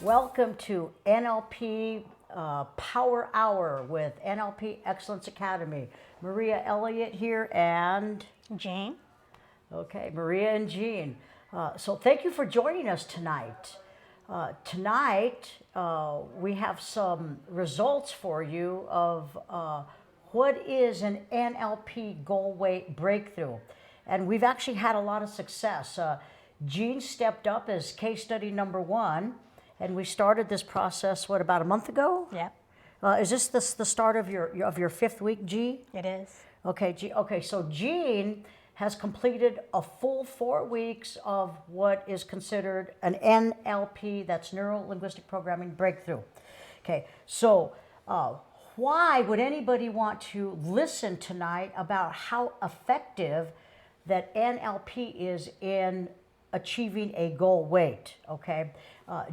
Welcome to NLP Power Hour with NLP Excellence Academy. Maria Elliott here and Jane? okay, Maria and Jean. So thank you for joining us tonight. Tonight we have some results for you of what is an NLP goal weight breakthrough. And we've actually had a lot of success. Jean stepped up as case study number one, and we started this process, what, about a month ago? Yep, Is this the start of your fifth week, G? it is. Okay, so Jean has completed a full 4 weeks of what is considered an NLP, that's Neuro Linguistic Programming Breakthrough. Okay, so why would anybody want to listen tonight about how effective that NLP is in achieving a goal weight? Okay,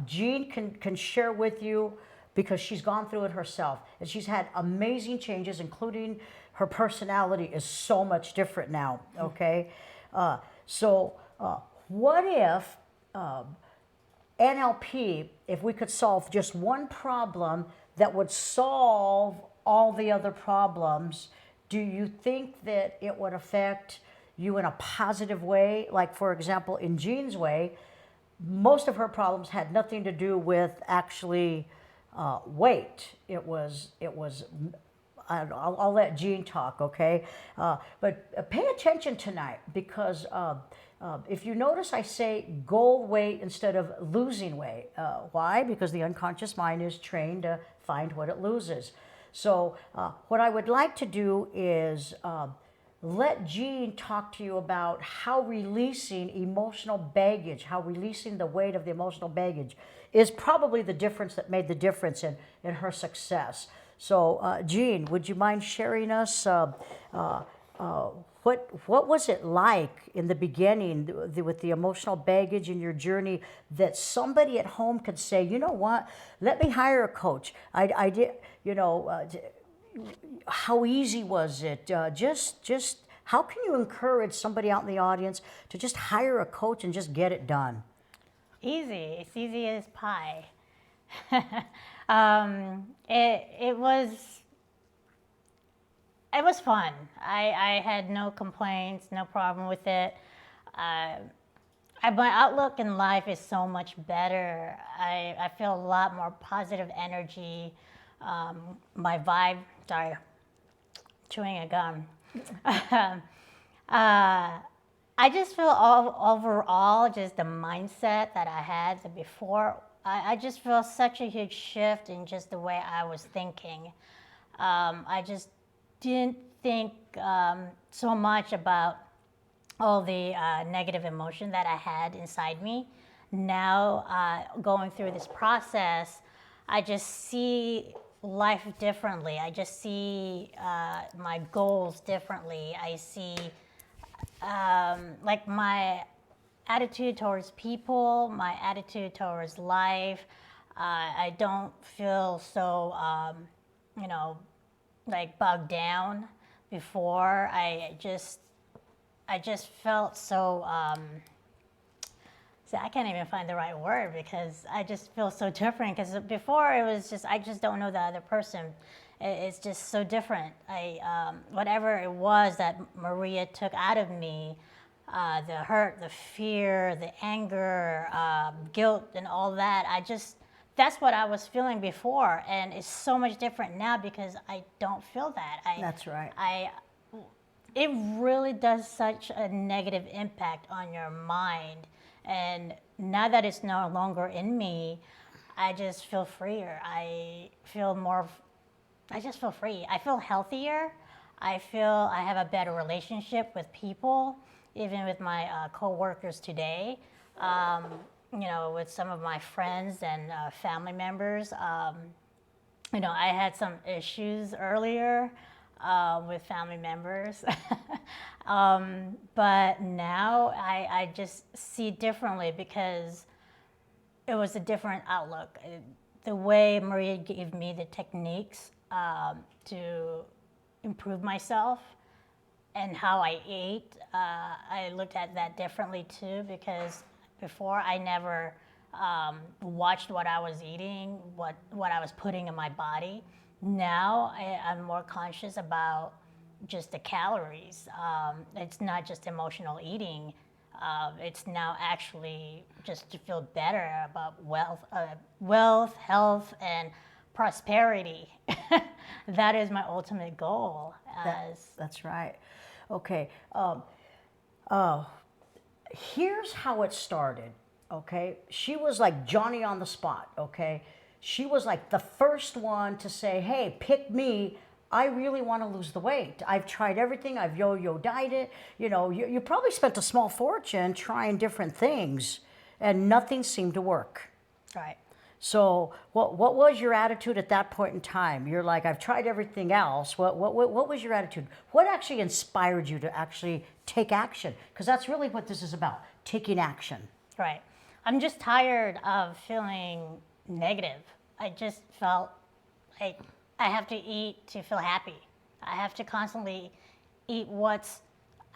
Jean can share with you because she's gone through it herself and she's had amazing changes, including her personality is so much different now. Okay, so what if NLP, if we could solve just one problem that would solve all the other problems, do you think that it would affect you in a positive way? Like, for example, in Jean's way, most of her problems had nothing to do with actually weight. I'll let Jean talk, okay? But pay attention tonight because if you notice, I say goal weight instead of losing weight. Why? Because the unconscious mind is trained to find what it loses. So what I would like to do is let Jean talk to you about how releasing emotional baggage, how releasing the weight of the emotional baggage is probably the difference that made the difference in her success. So, Jean, would you mind sharing us what was it like in the beginning with the emotional baggage in your journey that somebody at home could say, you know what, let me hire a coach. I did, how easy was it? Just how can you encourage somebody out in the audience to just hire a coach and just get it done? Easy. It's easy as pie. It was fun. I had no complaints, no problem with it. My outlook in life is so much better. I feel a lot more positive energy. My vibe, sorry, chewing a gum. I just feel overall, just the mindset that I had before, I just feel such a huge shift in just the way I was thinking. I just didn't think so much about all the negative emotion that I had inside me. Now, going through this process, I just see life differently. I just see my goals differently. I see like my attitude towards people, my attitude towards life. I don't feel so, like bogged down before. I just felt so, see, I can't even find the right word because I just feel so different. Because before it was just, I just don't know the other person. It's just so different. Whatever it was that Maria took out of me, the hurt, the fear, the anger, guilt, and all that, that's what I was feeling before. And it's so much different now because I don't feel that. That's right. It really does such a negative impact on your mind. And now that it's no longer in me, I just feel freer. I just feel free. I feel healthier. I feel I have a better relationship with people, even with my co-workers today. With some of my friends and family members. I had some issues earlier with family members. But now I just see differently because it was a different outlook. The way Maria gave me the techniques to improve myself and how I ate, I looked at that differently too, because before I never watched what I was eating, what I was putting in my body. Now I'm more conscious about just the calories. It's not just emotional eating. It's now actually just to feel better about wealth, health, and prosperity. That is my ultimate goal. That's right. Okay. Here's how it started. Okay. She was like Johnny on the spot. Okay. She was like the first one to say, hey, pick me. I really want to lose the weight. I've tried everything. I've yo-yo dieted. You probably spent a small fortune trying different things and nothing seemed to work. Right. So what was your attitude at that point in time? You're like, I've tried everything else. What was your attitude? What actually inspired you to actually take action? Because that's really what this is about, taking action. Right. I'm just tired of feeling negative. I just felt like I have to eat to feel happy. I have to constantly eat what's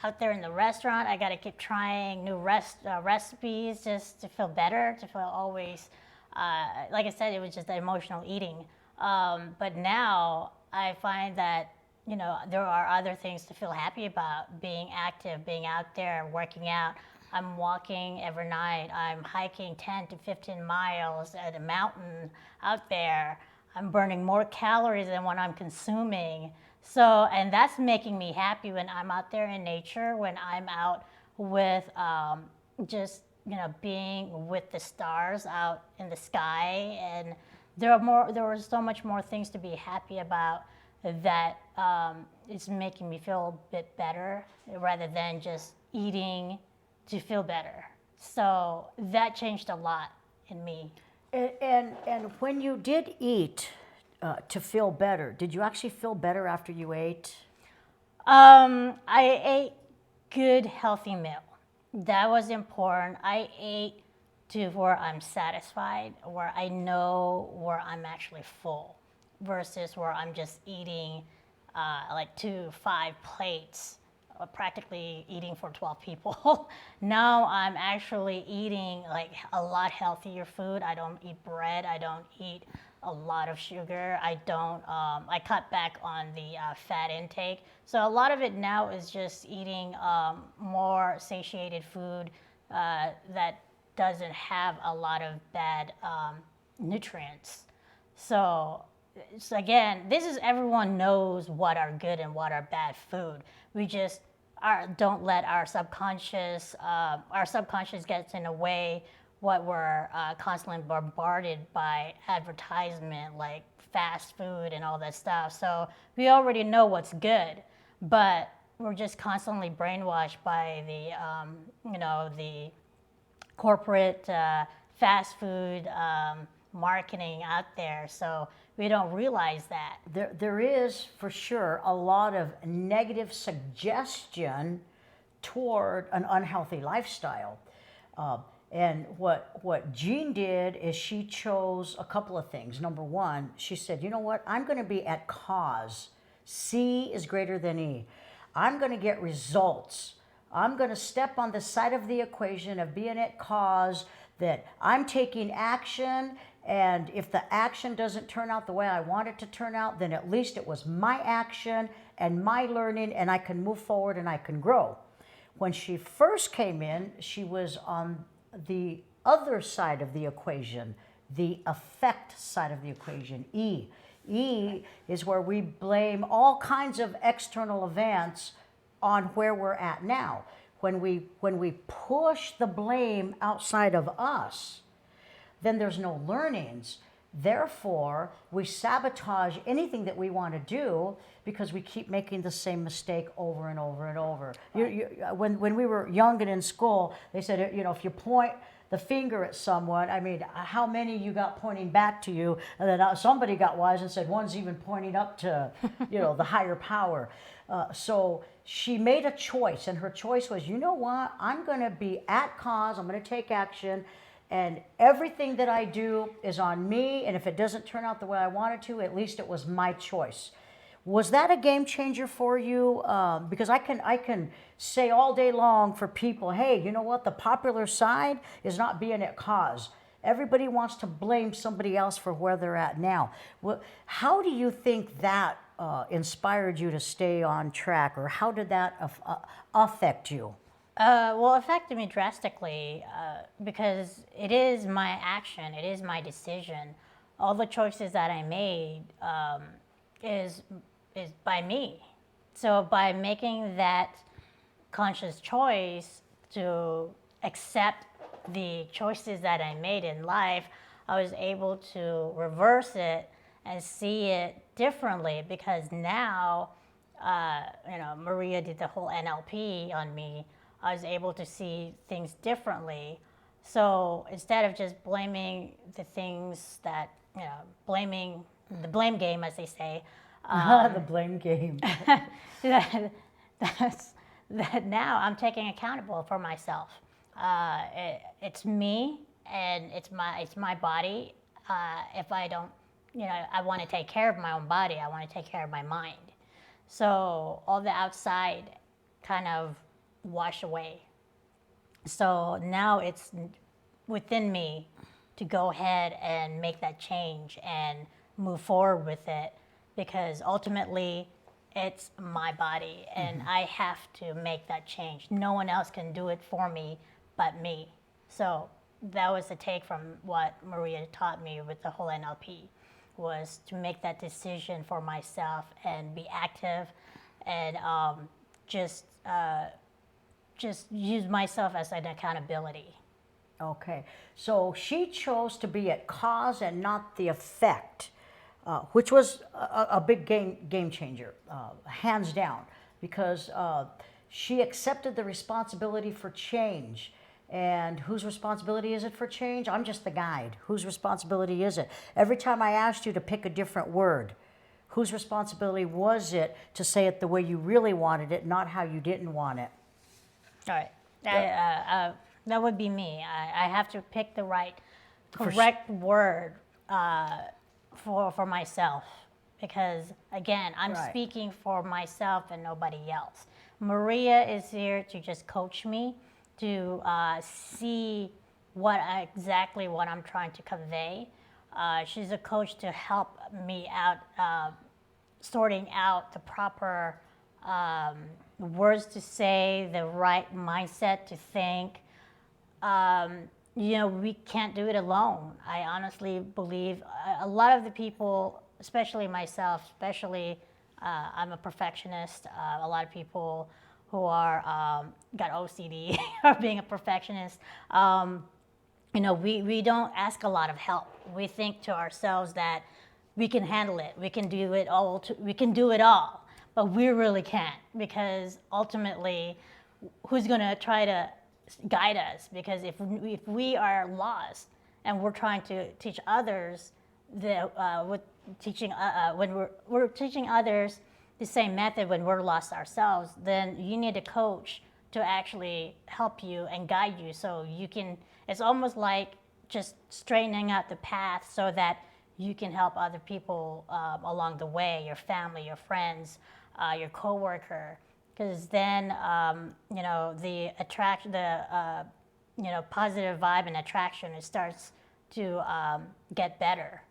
out there in the restaurant. I got to keep trying new recipes just to feel better, to feel always, like I said, it was just the emotional eating. But now I find that, there are other things to feel happy about. Being active, being out there, working out. I'm walking every night. I'm hiking 10 to 15 miles at a mountain out there. I'm burning more calories than what I'm consuming. So, and that's making me happy when I'm out there in nature, when I'm out with just, being with the stars out in the sky. And there were so much more things to be happy about that is making me feel a bit better rather than just eating to feel better. So that changed a lot in me. And when you did eat to feel better, did you actually feel better after you ate? I ate good, healthy meal. That was important. I ate to where I'm satisfied, where I know where I'm actually full, versus where I'm just eating like 2 to 5 plates, practically eating for 12 people. Now I'm actually eating like a lot healthier food. I don't eat bread. I don't eat a lot of sugar. I cut back on the fat intake. So a lot of it now is just eating more satiated food that doesn't have a lot of bad nutrients. So again, this is everyone knows what are good and what are bad food. We just don't let our subconscious gets in the way what we're constantly bombarded by advertisement like fast food and all that stuff. So we already know what's good, but we're just constantly brainwashed by the corporate fast food marketing out there. So we don't realize that. There is for sure a lot of negative suggestion toward an unhealthy lifestyle. And what Jean did is she chose a couple of things. Number one, she said, you know what? I'm going to be at cause. C is greater than E. I'm going to get results. I'm going to step on the side of the equation of being at cause, that I'm taking action, and if the action doesn't turn out the way I want it to turn out, then at least it was my action and my learning, and I can move forward and I can grow. When she first came in, she was on the other side of the equation, the effect side of the equation, E. E is where we blame all kinds of external events on where we're at now. When we push the blame outside of us, then there's no learnings. Therefore, we sabotage anything that we want to do because we keep making the same mistake over and over and over. When we were young and in school, they said, if you point the finger at someone, I mean, how many you got pointing back to you? And then somebody got wise and said, one's even pointing up to, the higher power. So she made a choice, and her choice was, you know what? I'm going to be at cause. I'm going to take action. And everything that I do is on me, and if it doesn't turn out the way I want it to, at least it was my choice. Was that a game changer for you? Because I can say all day long for people, hey, you know what? The popular side is not being at cause. Everybody wants to blame somebody else for where they're at now. How do you think that inspired you to stay on track, or how did that affect you? Well, it affected me drastically because it is my action, it is my decision. All the choices that I made is is by me. So by making that conscious choice to accept the choices that I made in life, I was able to reverse it and see it differently because now, Maria did the whole NLP on me. I was able to see things differently. So instead of just blaming the things that, blaming the blame game, as they say, The blame game. that, that's, that now I'm taking accountable for myself. It's me and it's my body. If I don't, I want to take care of my own body. I want to take care of my mind. So all the outside kind of wash away. So now it's within me to go ahead and make that change and move forward with it because ultimately it's my body and I have to make that change. No one else can do it for me but me. So that was the take from what Maria taught me with the whole NLP was to make that decision for myself and be active and just use myself as an accountability. Okay, so she chose to be at cause and not the effect, which was a big game changer, hands down, because she accepted the responsibility for change. And whose responsibility is it for change? I'm just the guide. Whose responsibility is it? Every time I asked you to pick a different word, whose responsibility was it to say it the way you really wanted it, not how you didn't want it? All right. That would be me. I have to pick the correct word for myself because, again, I'm Right. speaking for myself and nobody else. Maria is here to just coach me to see exactly what I'm trying to convey. She's a coach to help me out, sorting out the proper words to say, the right mindset to think. We can't do it alone. I honestly believe a lot of the people, especially myself, I'm a perfectionist. A lot of people who are got OCD are being a perfectionist. We don't ask a lot of help. We think to ourselves that we can handle it. We can do it all. We can do it all, but we really can't because ultimately, who's going to try to guide us? Because if we are lost and we're trying to teach others, when we're teaching others the same method when we're lost ourselves, then you need a coach to actually help you and guide you so you can, it's almost like just straightening out the path so that you can help other people along the way, your family, your friends, your coworker, because then the positive vibe and attraction, it starts to get better.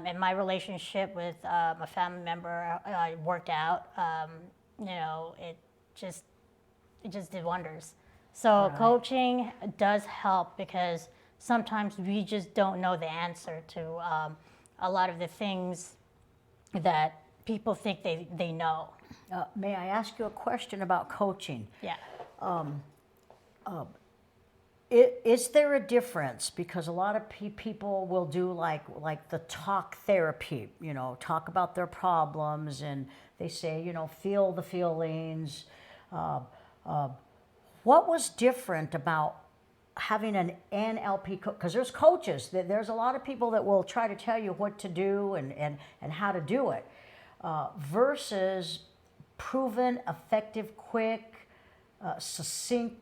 In my relationship with a family member, I worked out. It just did wonders. So Right. coaching does help because sometimes we just don't know the answer to a lot of the things that people think they know. May I ask you a question about coaching? Yeah. Is there a difference? Because a lot of people will do like the talk therapy, talk about their problems, and they say, feel the feelings. What was different about having an NLP coach? Because there's coaches, there's a lot of people that will try to tell you what to do and how to do it, versus proven, effective, quick, succinct,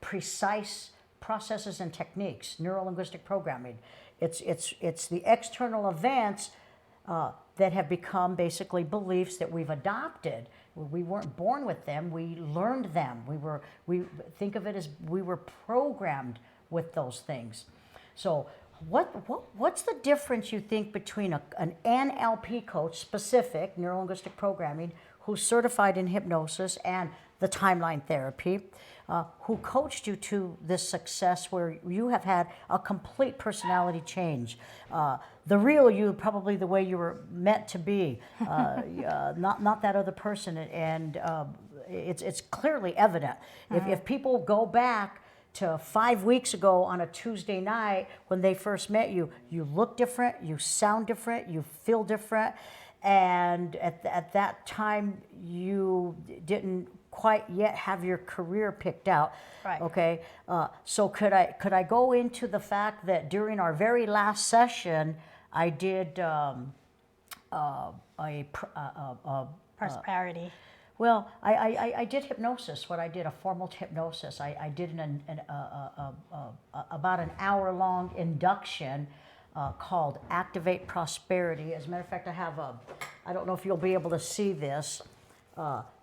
precise processes and techniques, neuro-linguistic programming. It's the external events that have become basically beliefs that we've adopted. We weren't born with them, we learned them. We think of it as we were programmed with those things. So What's the difference you think between an NLP coach, specific neuro-linguistic programming, who's certified in hypnosis and the timeline therapy, who coached you to this success where you have had a complete personality change? The real you, probably the way you were meant to be, not that other person, and it's clearly evident. If people go back to 5 weeks ago on a Tuesday night when they first met you, you look different, you sound different, you feel different, and at that time you didn't quite yet have your career picked out. Right. Okay, so could I go into the fact that during our very last session, I did Prosperity. well, I did hypnosis. What I did, a formal hypnosis. I did about an hour-long induction called Activate Prosperity. As a matter of fact, I don't know if you'll be able to see this.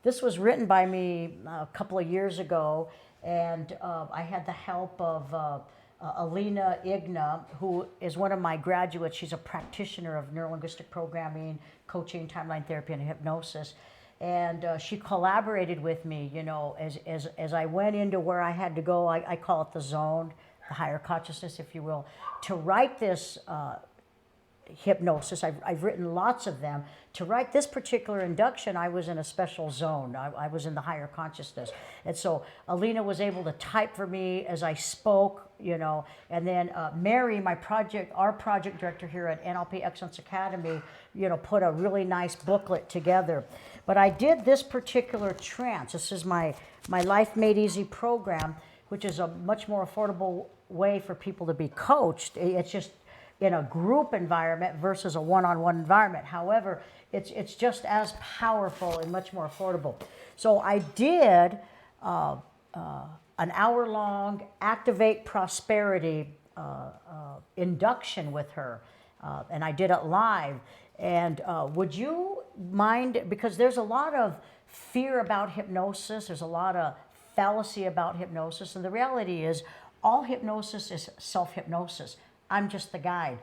This was written by me a couple of years ago, and I had the help of Alina Igna, who is one of my graduates. She's a practitioner of neuro-linguistic programming, coaching, timeline therapy, and hypnosis. And she collaborated with me, as I went into where I had to go. I call it the zone, the higher consciousness, if you will, to write this hypnosis. I've written lots of them. To write this particular induction, I was in a special zone. I was in the higher consciousness. And so Alina was able to type for me as I spoke, and then Mary, our project director here at NLP Excellence Academy, put a really nice booklet together. But I did this particular trance. This is my Life Made Easy program, which is a much more affordable way for people to be coached. It's just in a group environment versus a one-on-one environment. However, it's just as powerful and much more affordable. So I did an hour-long Activate Prosperity induction with her, and I did it live. And would you mind, because there's a lot of fear about hypnosis, there's a lot of fallacy about hypnosis, and the reality is all hypnosis is self-hypnosis. I'm just the guide.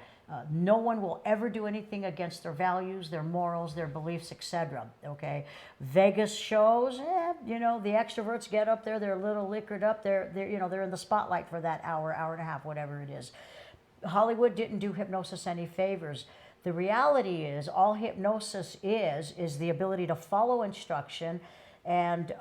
No one will ever do anything against their values, their morals, their beliefs, etc. Okay, Vegas shows, the extroverts get up there, they're a little liquored up, they're in the spotlight for that hour and a half, whatever it is. Hollywood didn't do hypnosis any favors. The reality is, all hypnosis is the ability to follow instruction and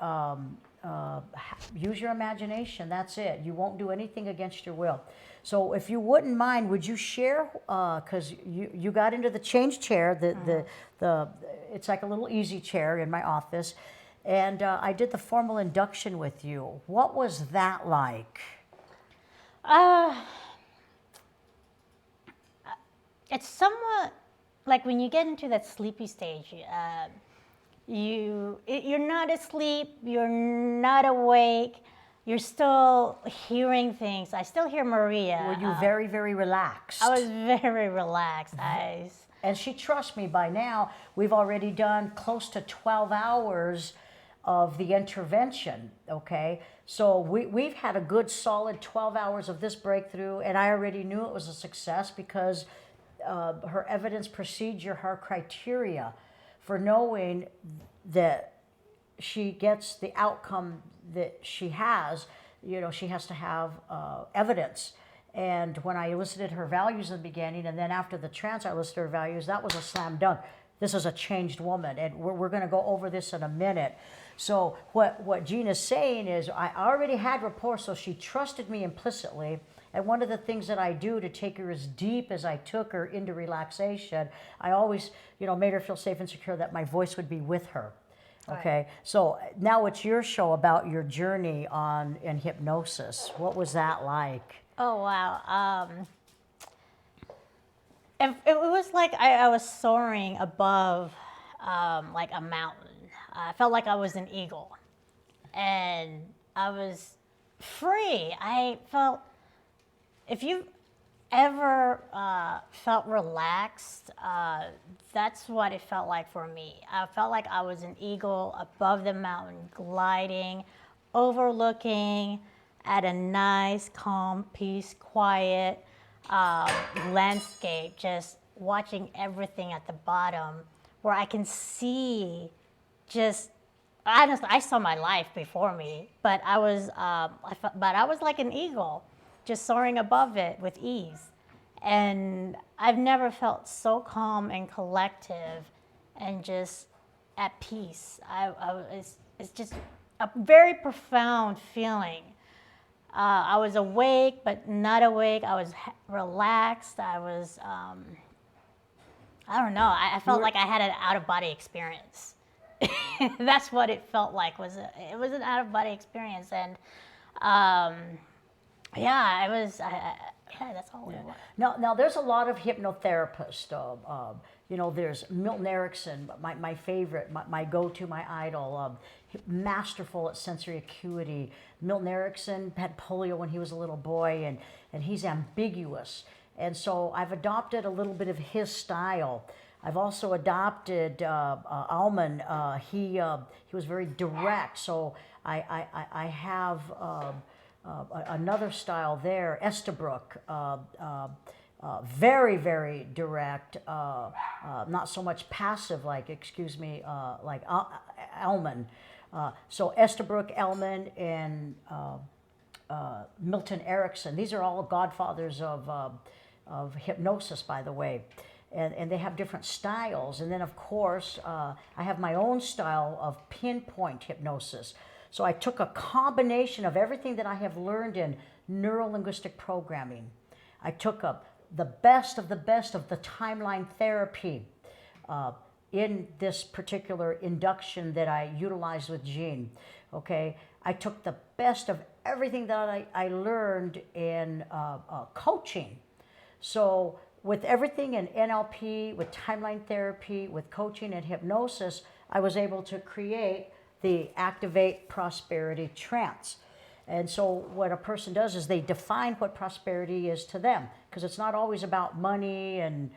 use your imagination. That's it. You won't do anything against your will. So if you wouldn't mind, would you share, because you got into the change chair, it's like a little easy chair in my office, and I did the formal induction with you. What was that like? It's somewhat like when you get into that sleepy stage, you're not asleep, you're not awake, you're still hearing things. I still hear Maria. Were you very, very relaxed? I was very relaxed. And she trusts me by now. We've already done close to 12 hours of the intervention, okay? So we've had a good solid 12 hours of this breakthrough, and I already knew it was a success because her evidence procedure, her criteria for knowing that she gets the outcome that she has, she has to have evidence. And when I elicited her values in the beginning, and then after the trance I elicited her values, that was a slam dunk. This is a changed woman, and we're going to go over this in a minute. So what Jean is saying is, I already had rapport, so she trusted me implicitly. And one of the things that I do to take her as deep as I took her into relaxation, I always, made her feel safe and secure that my voice would be with her. Okay, right. So now it's your show about your journey in hypnosis. What was that like? Oh, wow. It was like I was soaring above like a mountain. I felt like I was an eagle. And I was free. I felt, if you've ever felt relaxed, that's what it felt like for me. I felt like I was an eagle above the mountain, gliding, overlooking at a nice, calm, peace, quiet. landscape, just watching everything at the bottom, where I can see just honestly, I saw my life before me, but but I was like an eagle, just soaring above it with ease. And I've never felt so calm and collective, and just at peace. It's just a very profound feeling. I was awake, but not awake. I was relaxed. I don't know. I felt like I had an out of body experience. That's what it felt like. It was an out of body experience, and um, yeah, yeah, that's all it was. Now there's a lot of hypnotherapists. There's Milton Erickson, my favorite, my go-to, my idol, masterful at sensory acuity. Milton Erickson had polio when he was a little boy, and he's ambiguous. And so I've adopted a little bit of his style. I've also adopted Alman. He was very direct, so I have another style there. Estabrook, very, very direct, not so much passive like, like Alman. So Estabrook, Elman, and Milton Erickson. These are all godfathers of hypnosis, by the way. And they have different styles. And then, of course, I have my own style of pinpoint hypnosis. So I took a combination of everything that I have learned in neuro-linguistic programming. I took the best of the timeline therapy in this particular induction that I utilized with Jean. Okay, I took the best of everything that I learned in coaching. So with everything in NLP, with timeline therapy, with coaching and hypnosis, I was able to create the Activate Prosperity Trance. And so what a person does is they define what prosperity is to them, because it's not always about money and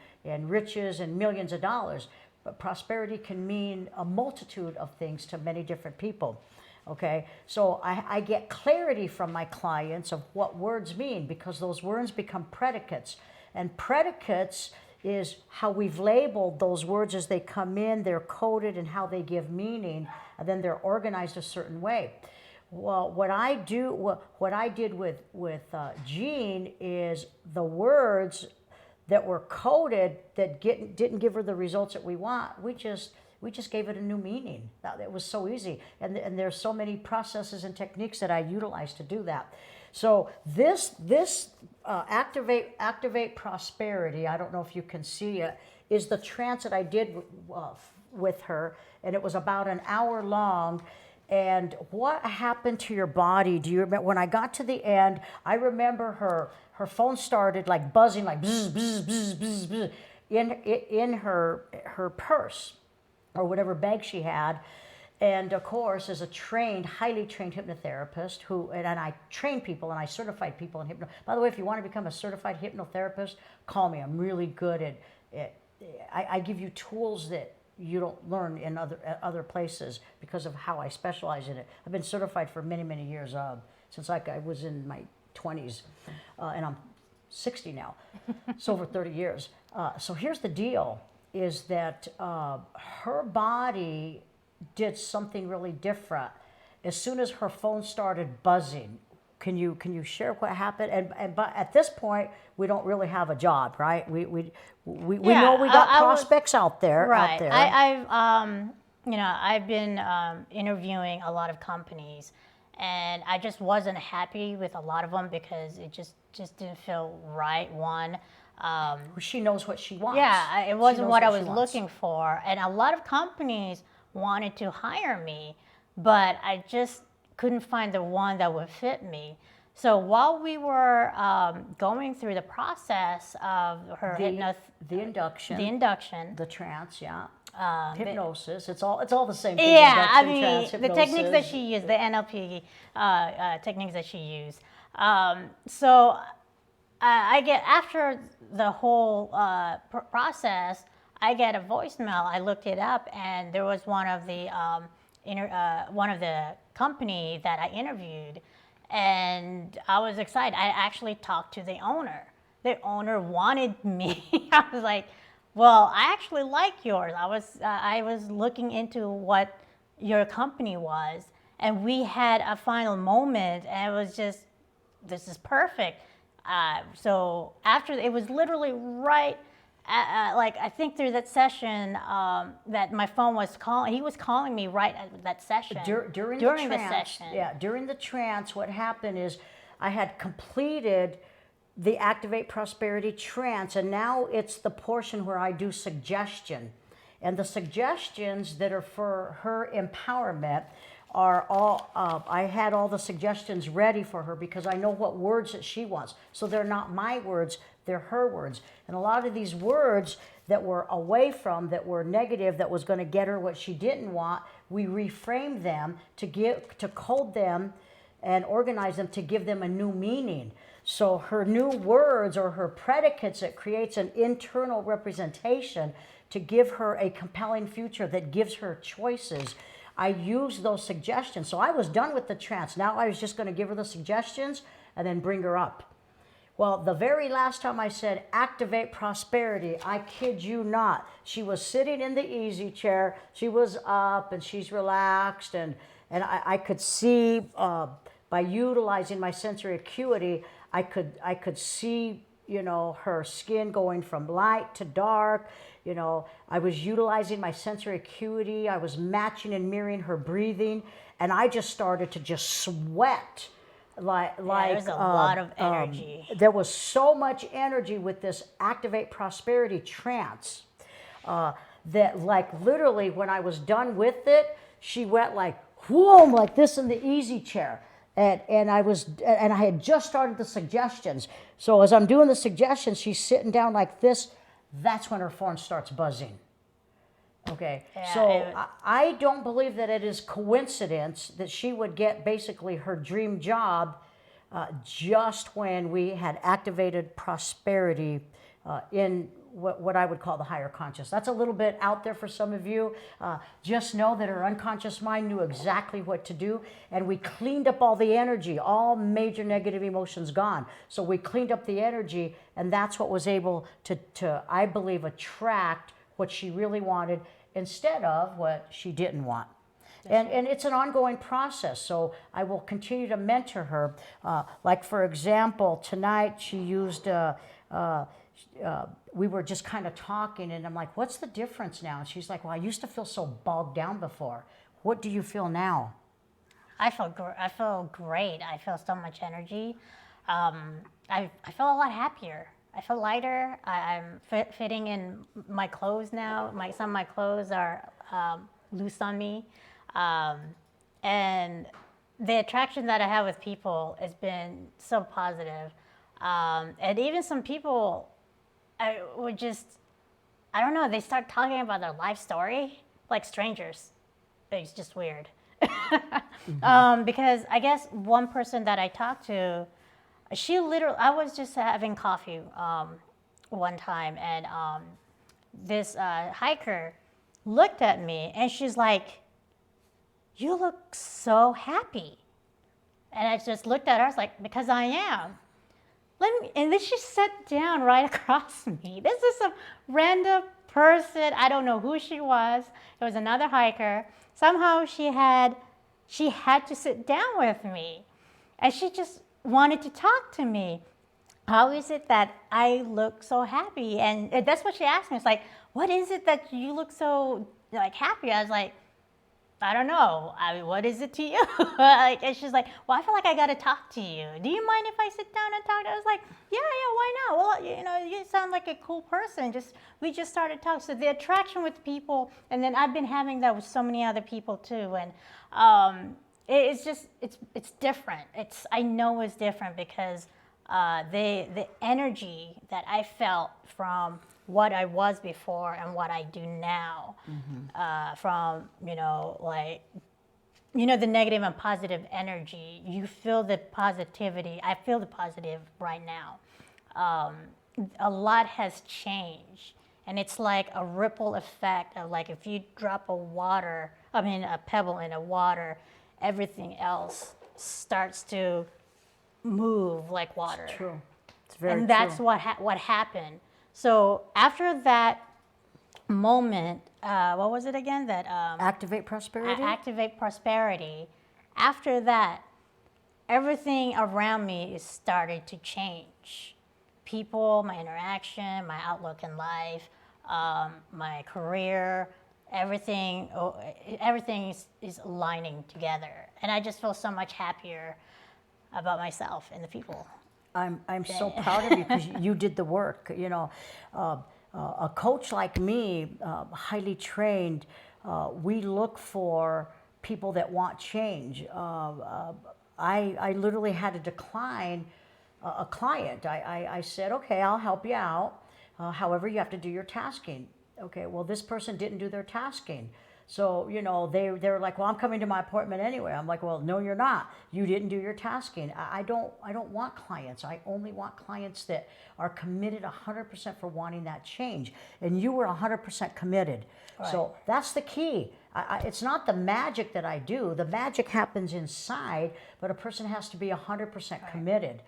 riches and millions of dollars, but prosperity can mean a multitude of things to many different people. Okay, so I get clarity from my clients of what words mean, because those words become predicates. And predicates is how we've labeled those words as they come in, they're coded, and how they give meaning, and then they're organized a certain way. Well, what I did with Jean is the words that were coded that didn't give her the results that we want. We just gave it a new meaning. It was so easy, and there's so many processes and techniques that I utilize to do that. So this activate prosperity. I don't know if you can see it. Is the trance that I did with her, and it was about an hour long. And what happened to your body? Do you remember when I got to the end? I remember her phone started like buzzing, like bzz, bzz, bzz, bzz, bzz, in her purse or whatever bag she had. And of course, as a highly trained hypnotherapist, and I train people and I certified people in hypno. By the way, if you want to become a certified hypnotherapist, call me. I'm really good at. I give you tools that you don't learn in other places because of how I specialize in it. I've been certified for many, many years, since I was in my 20s, and I'm 60 now. It's over 30 years. So here's the deal: is that her body did something really different as soon as her phone started buzzing. Can you share what happened? But at this point, we don't really have a job, right? We know we got prospects out there. Right. Out there. I've been interviewing a lot of companies, and I just wasn't happy with a lot of them because it just didn't feel right. She knows what she wants. Yeah, it wasn't what I was looking for, and a lot of companies wanted to hire me, but I just couldn't find the one that would fit me. So while we were going through the process of her the induction, the trance, hypnosis, it's all the same thing. Yeah, I mean, trance, the techniques that she used, the NLP techniques that she used. So I get, after the whole process, I get a voicemail. I looked it up, and there was one of the company that I interviewed, and I was excited. I actually talked to the owner, the owner wanted me. I was like, well, I actually like yours. I was looking into what your company was, and we had a final moment, and it was just, this is perfect. So after, it was literally right, like I think through that session, that my phone was calling. He was calling me right at that session. During during the the trance, session. yeah, during the trance, what happened is I had completed the Activate Prosperity trance, and now it's the portion where I do suggestion. And the suggestions that are for her empowerment are all, I had all the suggestions ready for her because I know what words that she wants. So they're not my words, they're her words. And a lot of these words that were away from, that were negative, that was going to get her what she didn't want, we reframed them to code them and organize them to give them a new meaning. So her new words or her predicates, it creates an internal representation to give her a compelling future that gives her choices. I used those suggestions. So I was done with the trance. Now I was just going to give her the suggestions and then bring her up. Well, the very last time I said activate prosperity, I kid you not, she was sitting in the easy chair. She was up and she's relaxed, and I could see by utilizing my sensory acuity, I could see, you know, her skin going from light to dark. You know, I was utilizing my sensory acuity. I was matching and mirroring her breathing, and I just started to just sweat. There's a lot of energy. There was so much energy with this Activate Prosperity trance that, like, literally when I was done with it, she went like whoa, like this in the easy chair. And I had just started the suggestions. So as I'm doing the suggestions, she's sitting down like this. That's when her phone starts buzzing. Okay, Yeah, so I don't believe that it is coincidence that she would get basically her dream job just when we had activated prosperity in what I would call the higher conscious. That's a little bit out there for some of you. Just know that her unconscious mind knew exactly what to do, and we cleaned up all the energy, all major negative emotions gone. So we cleaned up the energy, and that's what was able to I believe, attract what she really wanted instead of what she didn't want. And it's an ongoing process, so I will continue to mentor her. Like, for example, tonight she used, we were just kind of talking, and I'm like, what's the difference now? And she's like, well, I used to feel so bogged down before. What do you feel now? I feel great. I feel so much energy. I feel a lot happier. I feel lighter. I'm fitting in my clothes now. Some of my clothes are loose on me. And the attraction that I have with people has been so positive. And even some people, I don't know, they start talking about their life story like strangers. It's just weird. Because I guess one person that I talked to, I was just having coffee one time, and this hiker looked at me, and she's like, you look so happy. And I just looked at her, I was like, because I am. And then she sat down right across me. This is some random person. I don't know who she was. It was another hiker. Somehow she had to sit down with me. And she just wanted to talk to me. How is it that I look so happy? And that's what she asked me. It's like, what is it that you look so like happy? I was like, I don't know. What is it to you? And she's like, well, I feel like I got to talk to you. Do you mind if I sit down and talk? I was like, yeah, why not? Well, you sound like a cool person. We just started talking. So the attraction with people, and then I've been having that with so many other people too. And it's different. I know it's different because the energy that I felt from what I was before and what I do now, from, the negative and positive energy, you feel the positivity. I feel the positive right now. A lot has changed, and it's like a ripple effect of, like, if you drop a pebble in a water, everything else starts to move like water. True. It's very and that's true. what happened. So after that moment, what was it again? That Activate prosperity. activate prosperity. After that, everything around me is started to change. People, my interaction, my outlook in life, my career, everything, everything is aligning together, and I just feel so much happier about myself and the people. I'm so proud of you because you did the work. You know, a coach like me, highly trained, we look for people that want change. I literally had to decline a client. I said, okay, I'll help you out. However, you have to do your tasking. Okay, well, this person didn't do their tasking. So, you know, they're like, well, I'm coming to my appointment anyway. I'm like, well, no, you're not. You didn't do your tasking. I don't want clients. I only want clients that are committed 100% for wanting that change. And you were 100% committed. Right. So that's the key. It's not the magic that I do. The magic happens inside, but a person has to be 100% committed.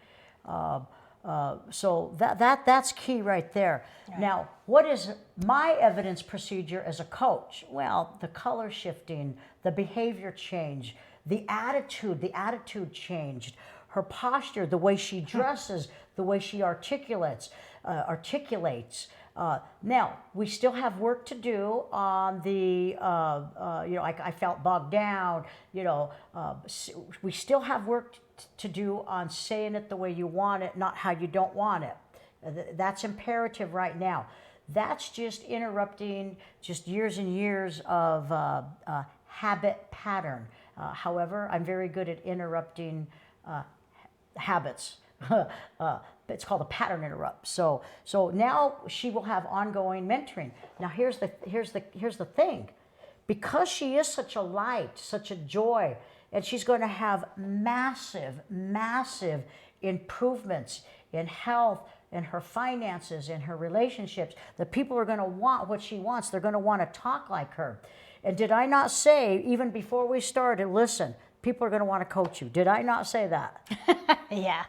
So that's key right there. Right. Now, what is my evidence procedure as a coach? Well, the color shifting, the behavior change, the attitude changed, her posture, the way she dresses, the way she articulates. Now, we still have work to do on the, you know, I felt bogged down, you know, we still have work to do on saying it the way you want it, not how you don't want it. That's imperative right now. That's just interrupting just years and years of habit pattern. However, I'm very good at interrupting habits. It's called a pattern interrupt. So now she will have ongoing mentoring. Now here's the thing, because she is such a light, such a joy, and she's going to have massive improvements in health, in her finances, in her relationships. The people are going to want what she wants. They're going to want to talk like her. And did I not say, even before we started, listen, people are going to want to coach you? Did I not say that? Yeah.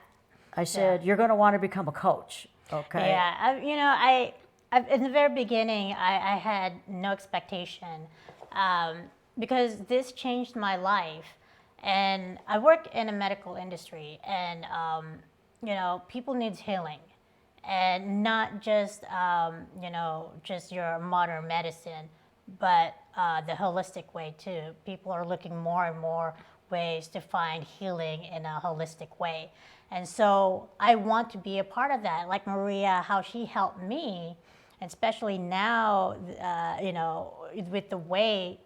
I said, you're going to want to become a coach. Okay. Yeah. You know, I in the very beginning, I had no expectation because this changed my life. And I work in a medical industry, and you know, people need healing, and not just you know, just your modern medicine, but the holistic way too. People are looking more and more ways to find healing in a holistic way, and so I want to be a part of that. Like Maria, how she helped me, and especially now, you know, with the way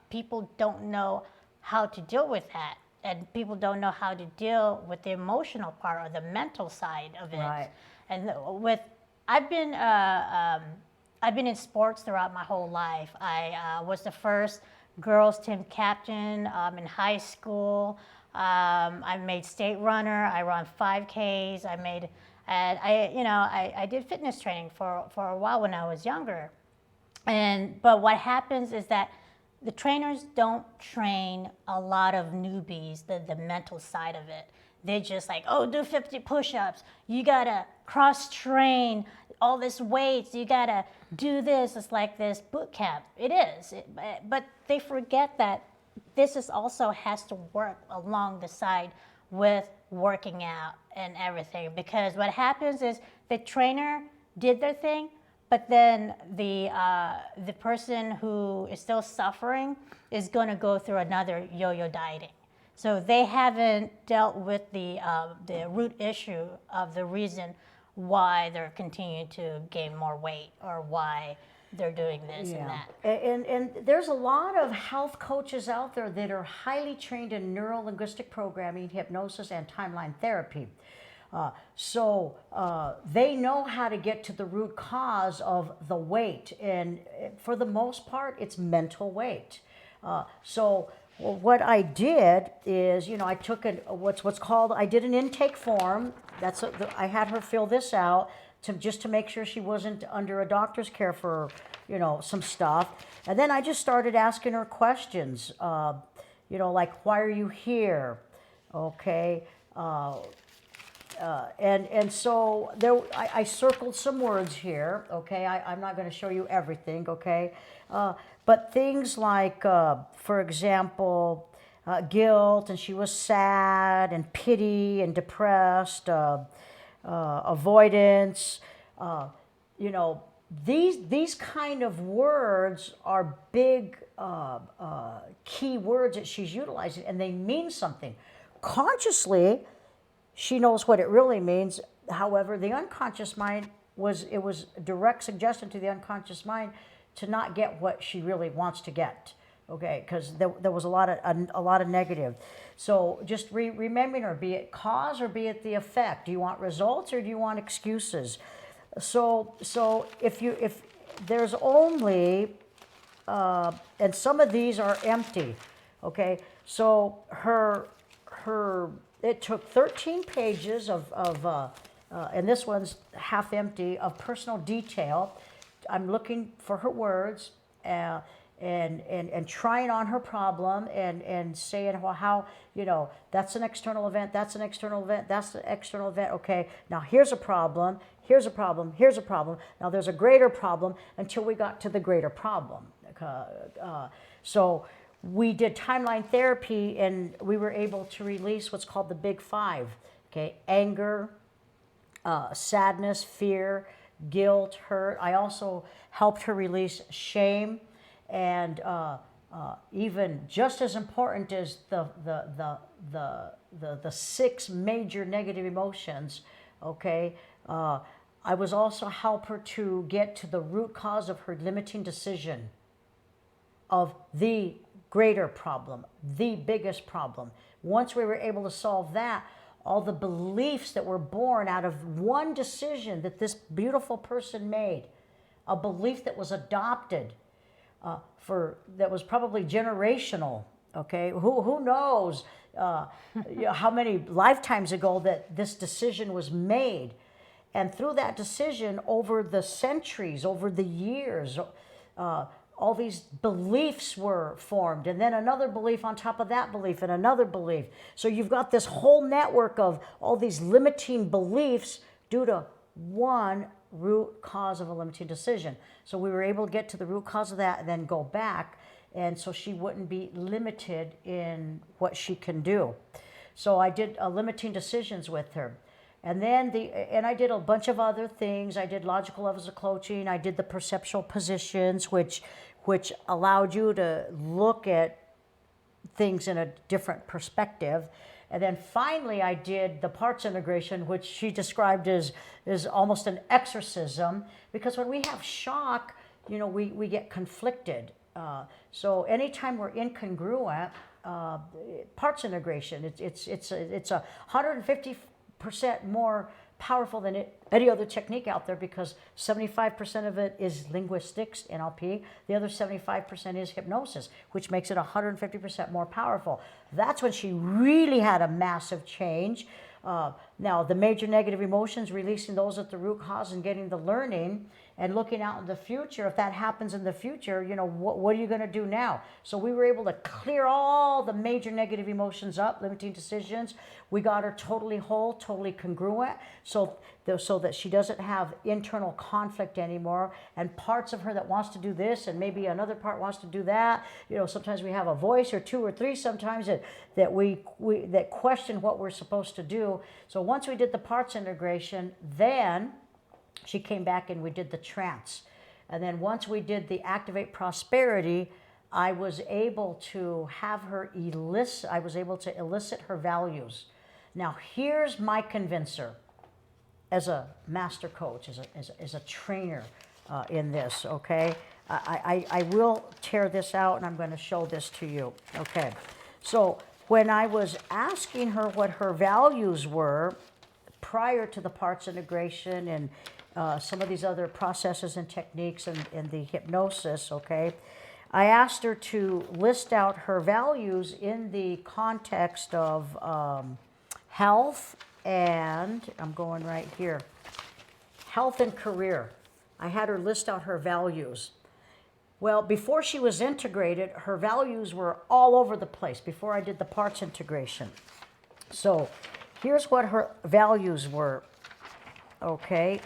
people don't know how to deal with that, and people don't know how to deal with the emotional part or the mental side of it. Right. And I've been in sports throughout my whole life. I was the first girls team captain in high school. I made state runner. I run 5Ks. I did fitness training for a while when I was younger. But what happens is that the trainers don't train a lot of newbies, the mental side of it. They're just like, oh, do 50 push-ups. You gotta cross-train all this weights. You gotta do this. It's like this boot camp. It is. But they forget that this is also has to work along the side with working out and everything. Because what happens is the trainer did their thing, but then the person who is still suffering is going to go through another yo-yo dieting. So they haven't dealt with the root issue of the reason why they're continuing to gain more weight or why they're doing this and that. And there's a lot of health coaches out there that are highly trained in neuro-linguistic programming, hypnosis, and timeline therapy. So they know how to get to the root cause of the weight, and for the most part, it's mental weight. So what I did is, you know, I took I did an intake form. I had her fill this out just to make sure she wasn't under a doctor's care for, you know, some stuff. And then I just started asking her questions, you know, like, why are you here? Okay. And so there, I circled some words here. Okay, I'm not going to show you everything. Okay, but things like, for example, guilt, and she was sad, and pity, and depressed, avoidance. You know, these kind of words are big key words that she's utilizing, and they mean something. Consciously, she knows what it really means. However, the unconscious mind was direct suggestion to the unconscious mind to not get what she really wants to get. Okay, because there was a lot of negative. So just remembering her, be it cause or be it the effect. Do you want results or do you want excuses? So if there's only and some of these are empty. Okay, so it took 13 pages of and this one's half empty, of personal detail. I'm looking for her words and trying on her problem and saying, well, how, you know, that's an external event, that's an external event, that's an external event. Okay, now here's a problem, here's a problem, here's a problem. Now there's a greater problem until we got to the greater problem. So we did timeline therapy, and we were able to release what's called the big five. Okay, anger, sadness, fear, guilt, hurt. I also helped her release shame, and even just as important as the six major negative emotions. Okay, I was also help her to get to the root cause of her limiting decision, of the greater problem, the biggest problem. Once we were able to solve that, all the beliefs that were born out of one decision that this beautiful person made, a belief that was adopted, that was probably generational. Okay, who knows how many lifetimes ago that this decision was made, and through that decision, over the centuries, over the years, all these beliefs were formed, and then another belief on top of that belief, and another belief. So you've got this whole network of all these limiting beliefs due to one root cause of a limiting decision. So we were able to get to the root cause of that and then go back, and so she wouldn't be limited in what she can do. So I did limiting decisions with her. And then I did a bunch of other things. I did logical levels of coaching. I did the perceptual positions, which allowed you to look at things in a different perspective. And then finally, I did the parts integration, which she described as almost an exorcism, because when we have shock, you know, we get conflicted. So anytime we're incongruent, parts integration, it's a 150% more powerful than any other technique out there, because 75% of it is linguistics, NLP. The other 75% is hypnosis, which makes it 150% more powerful. That's when she really had a massive change. Now, the major negative emotions, releasing those at the root cause and getting the learning and looking out in the future. If that happens in the future, you know, what are you going to do now? So we were able to clear all the major negative emotions up, limiting decisions. We got her totally whole, totally congruent, so that she doesn't have internal conflict anymore, and parts of her that wants to do this and maybe another part wants to do that. You know, sometimes we have a voice or two or three sometimes that we question what we're supposed to do. So once we did the parts integration, then she came back and we did the trance. And then once we did the activate prosperity, I was able to have her elicit her values. Now here's my convincer as a master coach, as a trainer in this, okay? I will tear this out and I'm going to show this to you, okay? So when I was asking her what her values were prior to the parts integration and some of these other processes and techniques and the hypnosis, okay, I asked her to list out her values in the context of health and, I'm going right here, health and career. I had her list out her values. Well, before she was integrated, her values were all over the place before I did the parts integration. So here's what her values were, okay?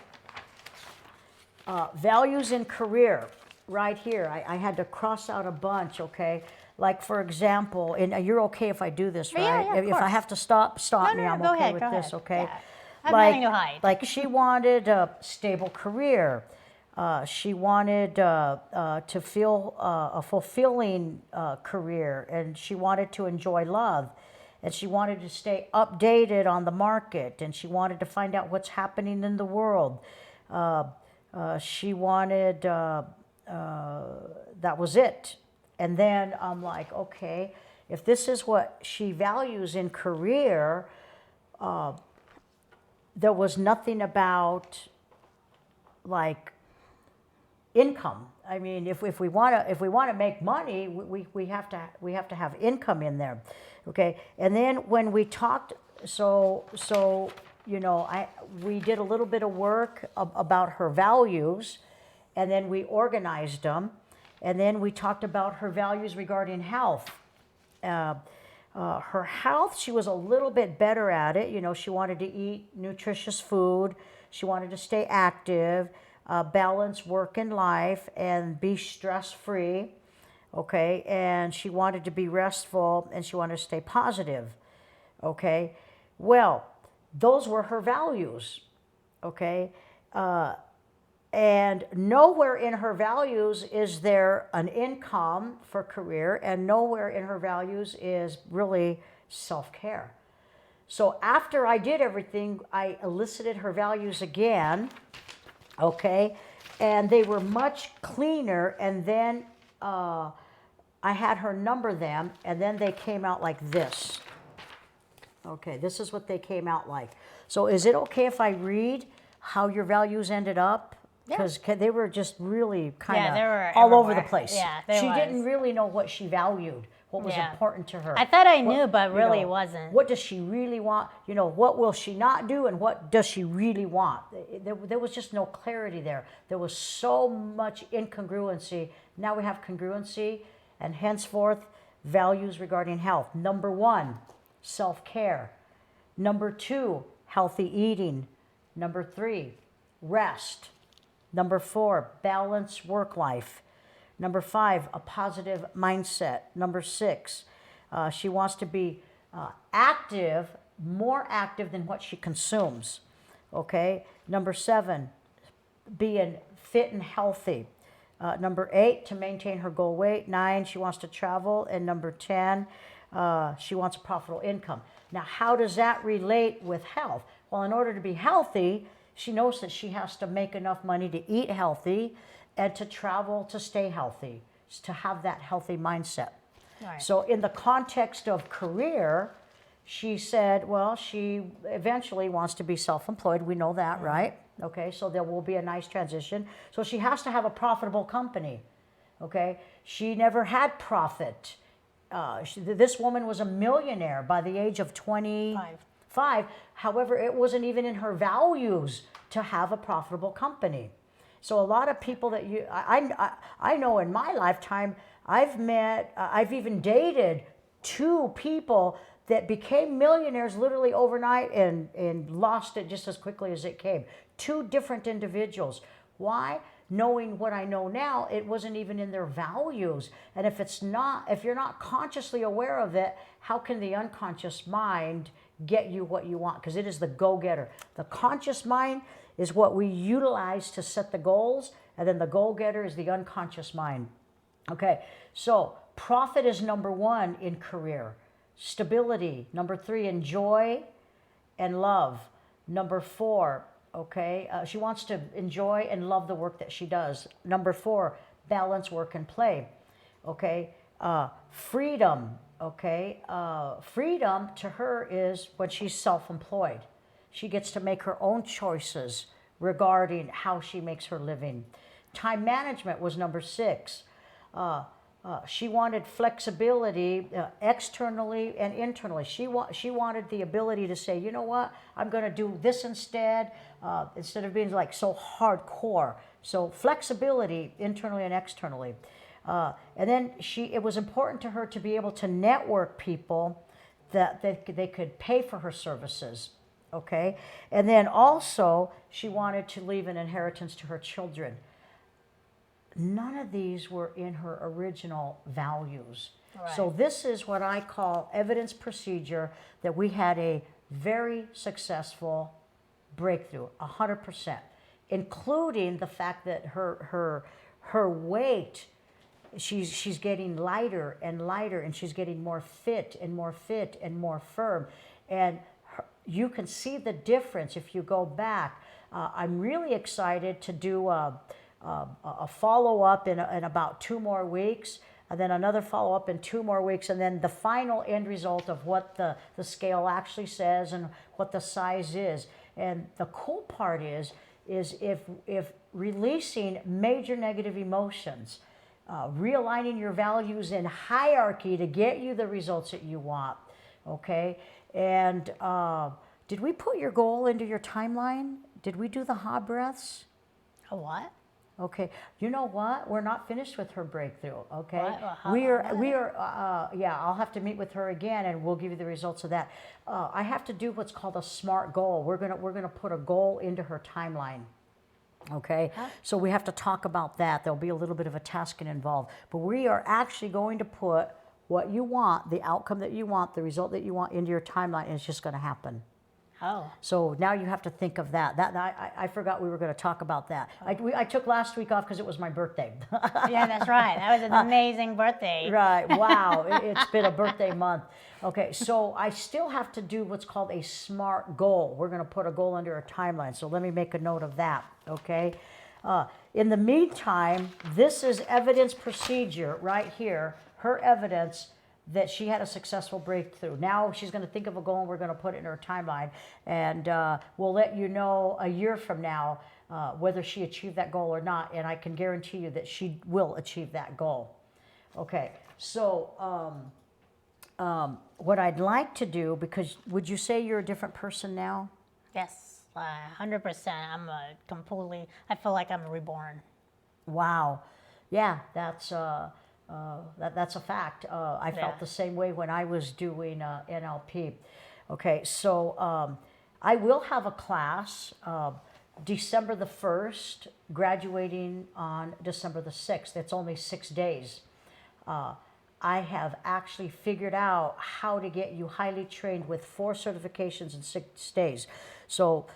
Values in career, right here. I had to cross out a bunch, okay? Like, for example, and you're okay if I do this, Yeah, right? yeah, of if I course. have to stop No, me. no, I'm go okay ahead, with go this, ahead. okay? Yeah. I have nothing to hide. Like she wanted a stable career. She wanted to feel a fulfilling career, and she wanted to enjoy love, and she wanted to stay updated on the market, and she wanted to find out what's happening in the world. She wanted, that was it. And then I'm like, okay, if this is what she values in career, there was nothing about like income. I mean, if we want to make money, we have to have income in there, okay? And then when we talked, so we did a little bit of work about her values, and then we organized them, and then we talked about her values regarding health. Her health, she was a little bit better at it. She wanted to eat nutritious food. She wanted to stay active, balance work and life, and be stress-free, okay? And she wanted to be restful, and she wanted to stay positive, okay? Well, those were her values, okay? And nowhere in her values is there an income for career, and nowhere in her values is really self-care. So after I did everything, I elicited her values again, okay? And they were much cleaner, and then I had her number them, and then they came out like this. Okay, this is what they came out like. So is it okay if I read how your values ended up? Because they were just really kind of they were all over the everywhere. place. Yeah, she didn't really know what she valued, what was important to her. I thought I knew, but really wasn't. What does she really want? What will she not do, and what does she really want? There was just no clarity there. There was so much incongruency. Now we have congruency, and henceforth, values regarding health. Number 1, self-care. Number 2, healthy eating. Number 3, rest. Number 4, balanced work life. Number 5, a positive mindset. Number 6, she wants to be active, more active than what she consumes. Okay. Number 7, being fit and healthy. Number 8, to maintain her goal weight. 9, she wants to travel. And number 10, she wants a profitable income. Now, how does that relate with health? Well, in order to be healthy, she knows that she has to make enough money to eat healthy and to travel to stay healthy, to have that healthy mindset. Right. So in the context of career, she said, well, she eventually wants to be self-employed. We know that, right? Okay, so there will be a nice transition. So she has to have a profitable company, okay? She never had profit. This woman was a millionaire by the age of 25. However, it wasn't even in her values to have a profitable company. So a lot of people that I know in my lifetime, I've met, I've even dated 2 people that became millionaires literally overnight and lost it just as quickly as it came. 2 different individuals. Why? Knowing what I know now, it wasn't even in their values. And if you're not consciously aware of it, how can the unconscious mind get you what you want? Because it is the go-getter. The conscious mind is what we utilize to set the goals, and then the goal-getter is the unconscious mind. Okay, so profit is number 1 in career. Stability, number 3, enjoy and love. Number 4, okay, she wants to enjoy and love the work that she does. Number 4, balance work and play. Okay, freedom. Okay, freedom to her is when she's self-employed. She gets to make her own choices regarding how she makes her living. Time management was number 6. She wanted flexibility externally and internally. She wanted the ability to say, you know what, I'm going to do this instead of being like so hardcore. So flexibility internally and externally. And then it was important to her to be able to network people that they could pay for her services. Okay, and then also she wanted to leave an inheritance to her children. None of these were in her original values. Right. So this is what I call evidence procedure, that we had a very successful breakthrough, 100%, including the fact that her weight, she's getting lighter and lighter, and she's getting more fit and more fit and more firm. And you can see the difference if you go back. I'm really excited to do a follow-up in about 2 more weeks, and then another follow-up in 2 more weeks, and then the final end result of what the scale actually says and what the size is. And the cool part is if releasing major negative emotions, realigning your values in hierarchy to get you the results that you want, okay? And did we put your goal into your timeline? Did we do the ha breaths? A what? Okay, you know what? We're not finished with her breakthrough. Okay, What? we are. Yeah, I'll have to meet with her again, and we'll give you the results of that. I have to do what's called a SMART goal. We're gonna put a goal into her timeline. Okay, so we have to talk about that. There'll be a little bit of a tasking involved, but we are actually going to put what you want, the outcome that you want, the result that you want into your timeline, and it's just going to happen. Oh. So now you have to think of that. I forgot we were going to talk about that. I took last week off because it was my birthday. Yeah, that's right. That was an amazing birthday. Right. Wow. It's been a birthday month. Okay. So I still have to do what's called a SMART goal. We're going to put a goal under a timeline. So let me make a note of that. Okay. In the meantime, this is evidence procedure right here. Her evidence that she had a successful breakthrough. Now she's going to think of a goal, and we're going to put it in her timeline, and we'll let you know a year from now whether she achieved that goal or not, and I can guarantee you that she will achieve that goal. Okay, so what I'd like to do, because would you say you're a different person now? Yes, 100%. I feel like I'm reborn. Wow. Yeah, that's that's a fact. I felt Yeah. the same way when I was doing NLP. Okay, so I will have a class December the 1st, graduating on December the 6th. It's only 6 days. I have actually figured out how to get you highly trained with 4 certifications in 6 days. So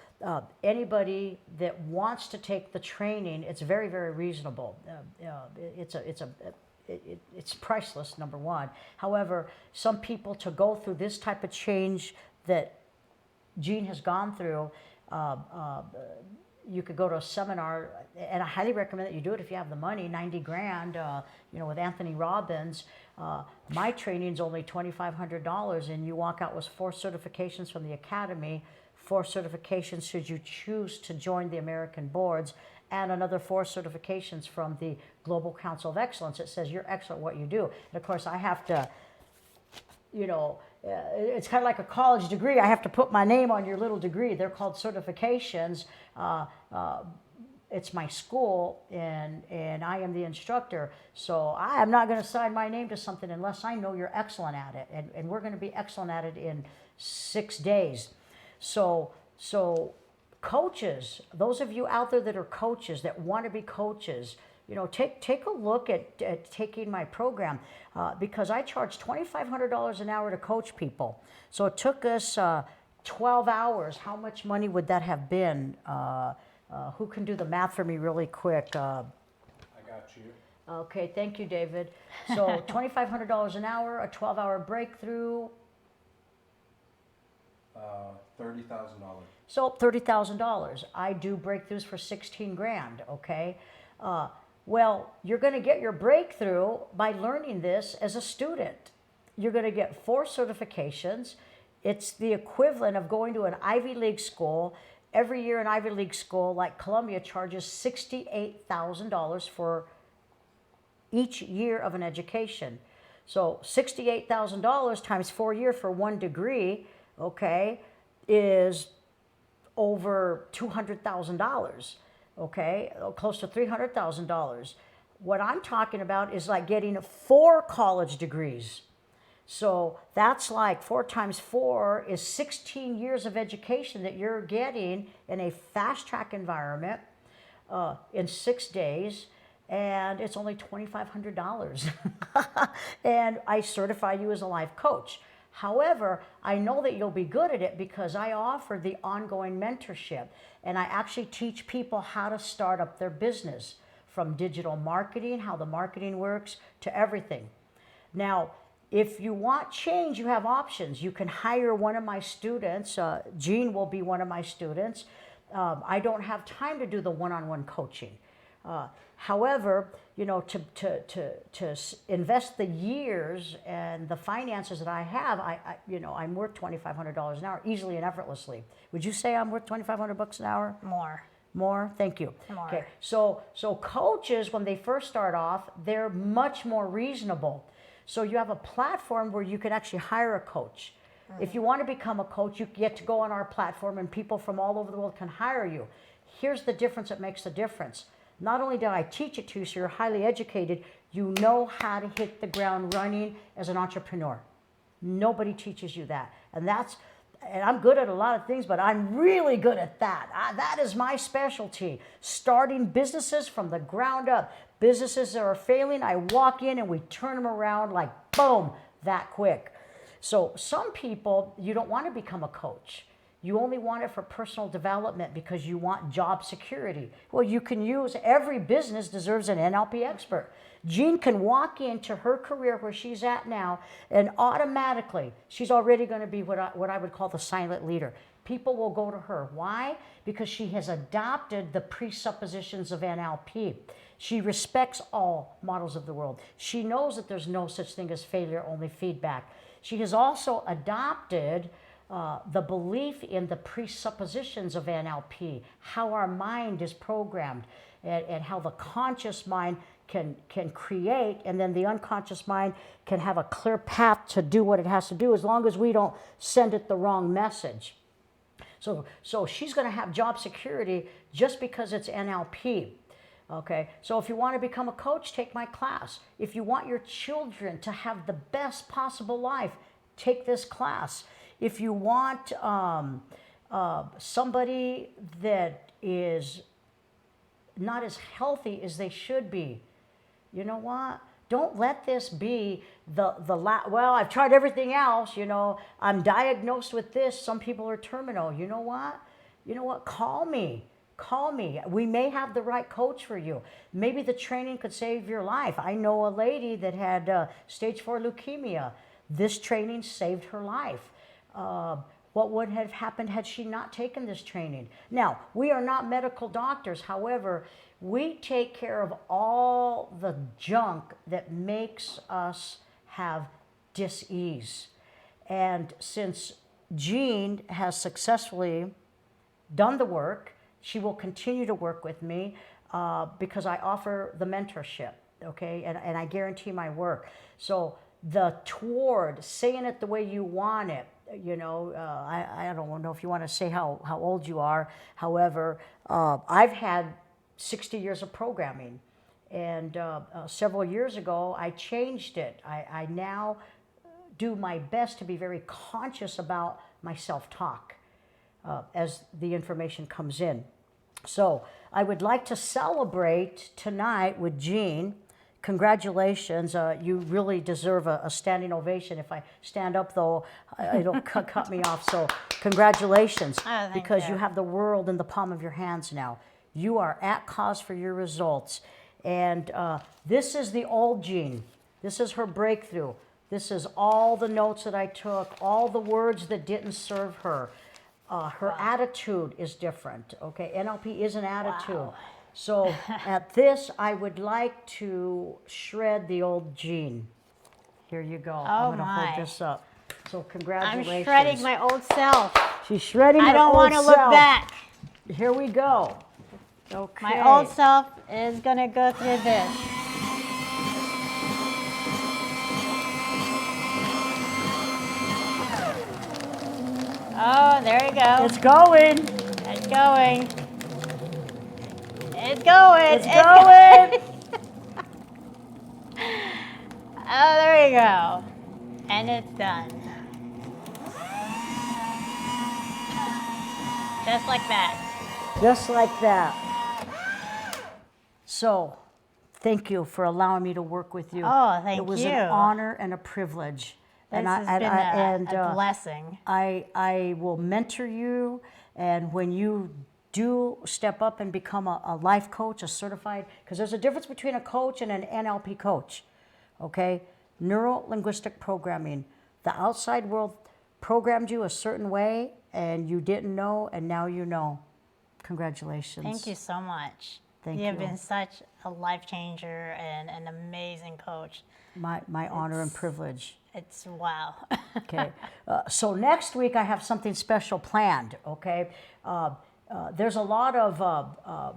anybody that wants to take the training, it's very, very reasonable. It's priceless, number one. However, some people, to go through this type of change that Jean has gone through, you could go to a seminar, and I highly recommend that you do it if you have the money, 90 grand, with Anthony Robbins. My training's only $2,500, and you walk out with 4 certifications from the Academy, 4 certifications should you choose to join the American boards, and another 4 certifications from the Global Council of Excellence. It says you're excellent at what you do. And of course, I have to, it's kind of like a college degree. I have to put my name on your little degree. They're called certifications. It's my school, and I am the instructor. So I am not going to sign my name to something unless I know you're excellent at it. And we're going to be excellent at it in 6 days. So coaches, those of you out there that are coaches, that want to be coaches, take a look at taking my program, because I charge $2,500 an hour to coach people. So it took us 12 hours. How much money would that have been? Who can do the math for me really quick? I got you. Okay, thank you, David. So $2,500 an hour, a 12-hour breakthrough. $30,000. So $30,000. I do breakthroughs for 16 grand, okay? Well, you're going to get your breakthrough by learning this as a student. You're going to get 4 certifications. It's the equivalent of going to an Ivy League school. Every year an Ivy League school like Columbia charges $68,000 for each year of an education. So $68,000 times 4 years for 1 degree, okay, is over $200,000, okay, close to $300,000. What I'm talking about is like getting 4 college degrees. So that's like 4 times 4 is 16 years of education that you're getting in a fast track environment in 6 days. And it's only $2,500. And I certify you as a life coach. However, I know that you'll be good at it because I offer the ongoing mentorship. And I actually teach people how to start up their business, from digital marketing, how the marketing works, to everything. Now, if you want change, you have options. You can hire one of my students. Jean will be one of my students. I don't have time to do the one-on-one coaching. However, you know, to invest the years and the finances that I have, you know, I'm worth $2,500 an hour easily and effortlessly. Would you say I'm worth $2,500 an hour? More. More? Thank you. More. Okay. So coaches, when they first start off, they're much more reasonable. So you have a platform where you can actually hire a coach. If you want to become a coach, you get to go on our platform and people from all over the world can hire you. Here's the difference that makes the difference. Not only do I teach it to you so you're highly educated, you know how to hit the ground running as an entrepreneur. Nobody teaches you that. And I'm good at a lot of things, but I'm really good at that. That is my specialty. Starting businesses from the ground up. Businesses that are failing, I walk in and we turn them around like boom, that quick. So some people, you don't want to become a coach. You only want it for personal development because you want job security. Well, you can use, every business deserves an NLP expert. Jean can walk into her career where she's at now and automatically she's already going to be what I would call the silent leader. People will go to her. Why? Because she has adopted the presuppositions of NLP. She respects all models of the world. She knows that there's no such thing as failure, only feedback. She has also adopted the belief in the presuppositions of NLP, how our mind is programmed, and how the conscious mind can create, and then the unconscious mind can have a clear path to do what it has to do as long as we don't send it the wrong message. So she's going to have job security just because it's NLP. Okay, so if you want to become a coach, take my class. If you want your children to have the best possible life, take this class. If you want somebody that is not as healthy as they should be, you know what? Don't let this be well, I've tried everything else, you know, I'm diagnosed with this, some people are terminal. You know what? Call me. We may have the right coach for you. Maybe the training could save your life. I know a lady that had stage 4 leukemia. This training saved her life. What would have happened had she not taken this training? Now, we are not medical doctors. However, we take care of all the junk that makes us have dis-ease. And since Jean has successfully done the work, she will continue to work with me because I offer the mentorship, okay? And I guarantee my work. So the toward, saying it the way you want it, you know, I don't know if you want to say how old you are. However, I've had 60 years of programming. And several years ago, I changed it. I now do my best to be very conscious about my self-talk as the information comes in. So I would like to celebrate tonight with Jean. Congratulations. You really deserve a standing ovation. If I stand up, though, it'll cut me off. So congratulations, because you have the world in the palm of your hands now. You are at cause for your results. And this is the old Jean. This is her breakthrough. This is all the notes that I took, all the words that didn't serve her. Her attitude is different, okay? NLP is an attitude. Wow. So at this, I would like to shred the old Jean. Here you go. I'm going to hold this up. So congratulations. I'm shredding my old self. She's shredding her old self. I don't want to look back. Here we go. Okay. My old self is going to go through this. Oh, there you go. It's going. It's going. It's going. It's going. Oh, there you go. And it's done. Just like that. Just like that. So, thank you for allowing me to work with you. Oh, thank It was you. an honor and a privilege. This has been a blessing. I will mentor you, and when you do step up and become a life coach, a certified, because there's a difference between a coach and an NLP coach, okay? Neuro-linguistic programming. The outside world programmed you a certain way, and you didn't know, and now you know. Congratulations. Thank you so much. Thank You have you. been such a life changer and an amazing coach. My honor and privilege. It's wow. Okay. So next week I have something special planned. Okay. There's a lot of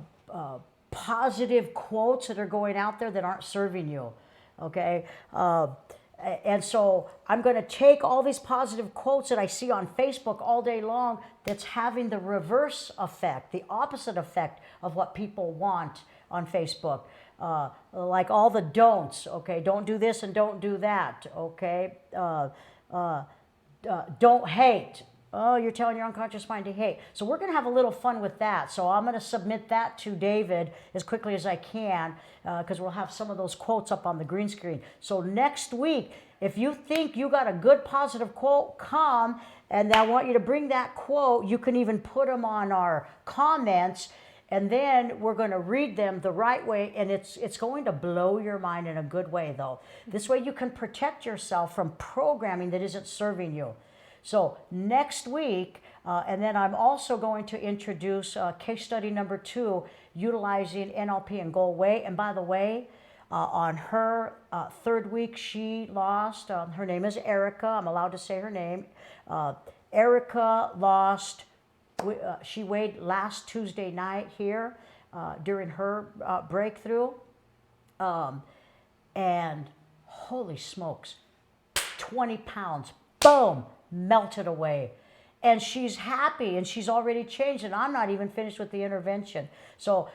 positive quotes that are going out there that aren't serving you. Okay. And so I'm going to take all these positive quotes that I see on Facebook all day long that's having the reverse effect, the opposite effect of what people want on Facebook. Like all the don'ts, okay? Don't do this and don't do that, okay? Don't hate. Oh, you're telling your unconscious mind to hate. So we're going to have a little fun with that. So I'm going to submit that to David as quickly as I can because we'll have some of those quotes up on the green screen. So next week, if you think you got a good positive quote, come, and I want you to bring that quote. You can even put them on our comments, and then we're going to read them the right way, and it's going to blow your mind in a good way, though. This way you can protect yourself from programming that isn't serving you. So next week, and then I'm also going to introduce case study number 2, utilizing NLP and go away. And by the way, on her 3rd week, she lost, her name is Erica. I'm allowed to say her name. Erica lost, she weighed last Tuesday night here during her breakthrough. And holy smokes, 20 pounds, boom, melted away. And she's happy and she's already changed, and I'm not even finished with the intervention. So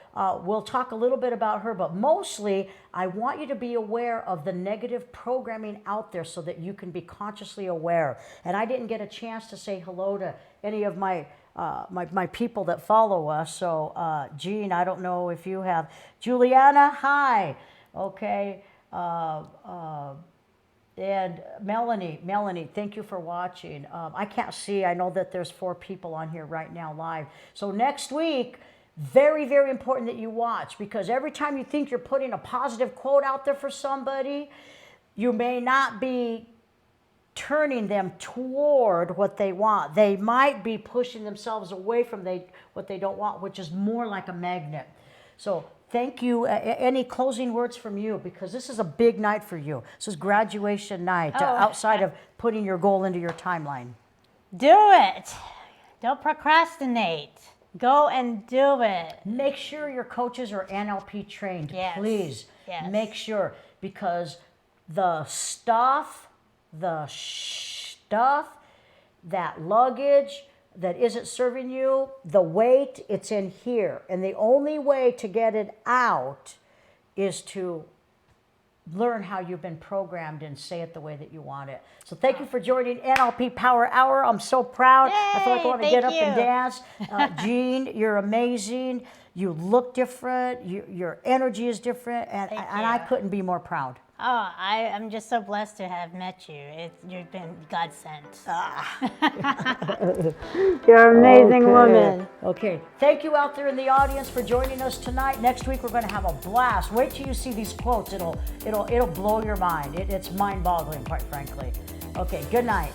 we'll talk a little bit about her, but mostly I want you to be aware of the negative programming out there so that you can be consciously aware. And I didn't get a chance to say hello to any of my people that follow us. So Jean, I don't know if you have. Juliana, hi. Okay. And Melanie, thank you for watching. I can't see. I know that there's 4 people on here right now live. So next week, very, very important that you watch, because every time you think you're putting a positive quote out there for somebody, you may not be turning them toward what they want. They might be pushing themselves away from what they don't want, which is more like a magnet. So thank you. Any closing words from you? Because this is a big night for you. This is graduation night, outside of putting your goal into your timeline. Do it. Don't procrastinate. Go and do it. Make sure your coaches are NLP trained, Yes. please. Yes. Make sure, because the stuff, that luggage that isn't serving you, the weight, it's in here. And the only way to get it out is to learn how you've been programmed and say it the way that you want it. So thank you for joining NLP Power Hour. I'm so proud. I feel like I want to Yay, get up thank and you. dance. Jean, you're amazing. You look different. Your energy is different. And I you. couldn't be more proud. Oh, I'm just so blessed to have met you. You've been God sent. You're an amazing Okay. woman. Okay. Thank you out there in the audience for joining us tonight. Next week we're going to have a blast. Wait till you see these quotes. It'll blow your mind. It's mind-boggling, quite frankly. Okay. Good night.